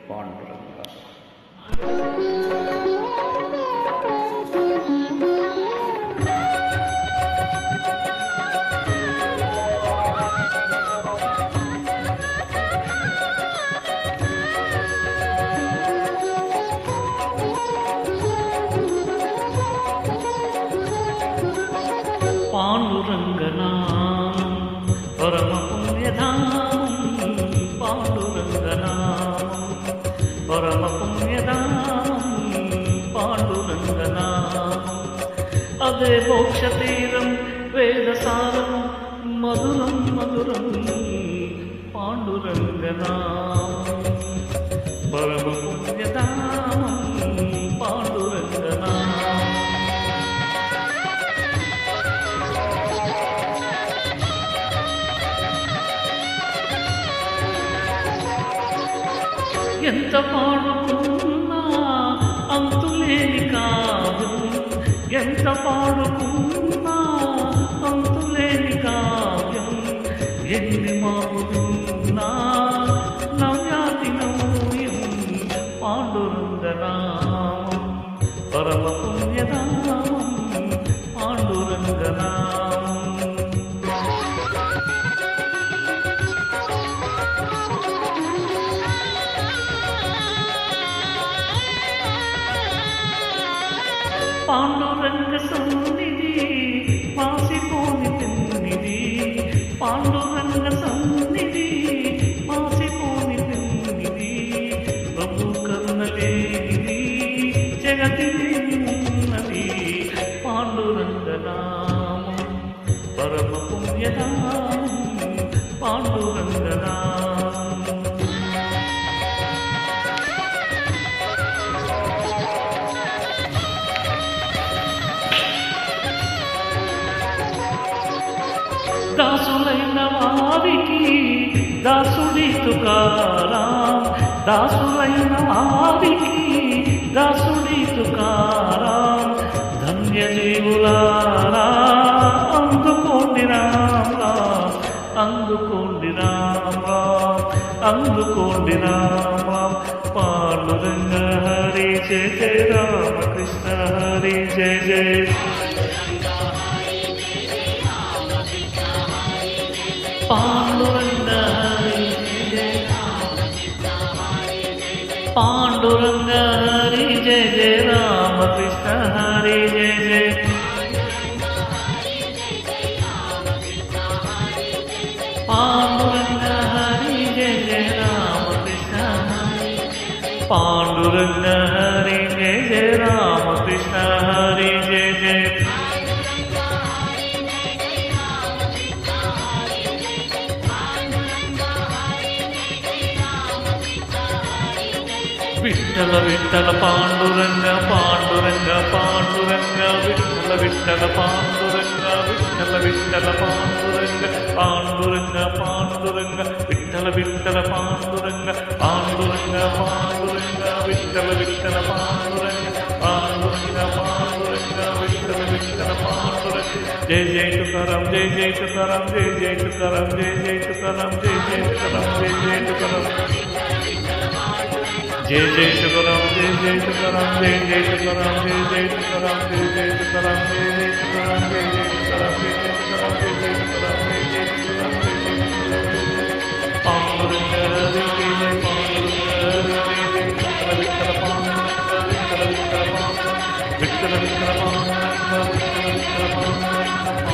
పాండురంగ. పాండురంగనామం పరమ పుణ్యధామం, పాండురంగనామం పరమ పుణ్యధామం, పాండురంగనామం అదే మోక్షతీరం వేదసారం మధురం మధురం, పాండురంగనామం పరమ పుణ్యధామం, పాండురంగనామం. ఎంత పాడుకున్నా అంతులేని కావ్యం, ఎంత పాడుకున్నా అంతులేని కావ్యం, ఎన్ని మారుతున్నా నవ్యాతి నవ్యం, పాండురంగనామం పరమ పుణ్యధామం, పాండురంగనామం. పాండురంగ సన్నిధి మాసిపోని పెన్నిది, పాండురంగ సన్నిధి మాసిపోని పెన్నిది, ప్రభు కరుణలేనిది జగతిలేని ఉన్నది, పాండురంగనామం పరమ పుణ్యధామం, పాండురంగనామం. దాసులైన వారికి దాసుడి తుకారాం, దాసులైన వారికి దాసుడి తుకారాం, ధన్య జీవులారా అందుకోండి రామ్ రామ్, అందుకోండి రామ్ రామ్, అందుకోండి రామ్ రామ్. పాండురంగ హరి జయ జయ రామకృష్ణ హరి జయ జయ. పాండురంగ హరి జయ, పాండురంగ హరి జయ జయ రామకృష్ణ హరి జయ జయ. పాండురంగ హరి జయ జయ రామకృష్ణ హరి, పాండురంగ హరి జయ జయ రామకృష్ణ హరి జయ జయ. విఠల విఠల పాండురంగ పాండురంగ పాండురంగ, విఠల విఠల పాండురంగ విఠల విఠల పాండురంగ, పాండురంగ పాండురంగ విఠల విఠల పాండురంగ, పాండురంగ పాండురంగ విఠల విఠల పాండురంగ, పాండురంగ పాండురంగ విఠల విఠల పాండురంగ. జయ జయ తుకారాం జయ జయ తుకారాం జయ జయ తుకారాం జయ జయ తుకారాం జయ జయ తుకారాం జయ జయ తుకారాం. జయ జయ తుకారాం జయ జయ తుకారాం జయ జయ తుకారాం జయ జయ తుకారాం జయ జయ తుకారాం జయ జయ తుకారాం జయ జయ తుకారాం జయ జయ తుకారాం జయ జయ తుకారాం జయ జయ తుకారాం జయ జయ తుకారాం. పాండురంగ హరి జయ జయ, పాండురంగ హరి జయ జయ, విఠల విఠల పాండురంగ విఠల విఠల పాండురంగ, విఠల విఠల పాండురంగ విఠల విఠల పాండురంగ.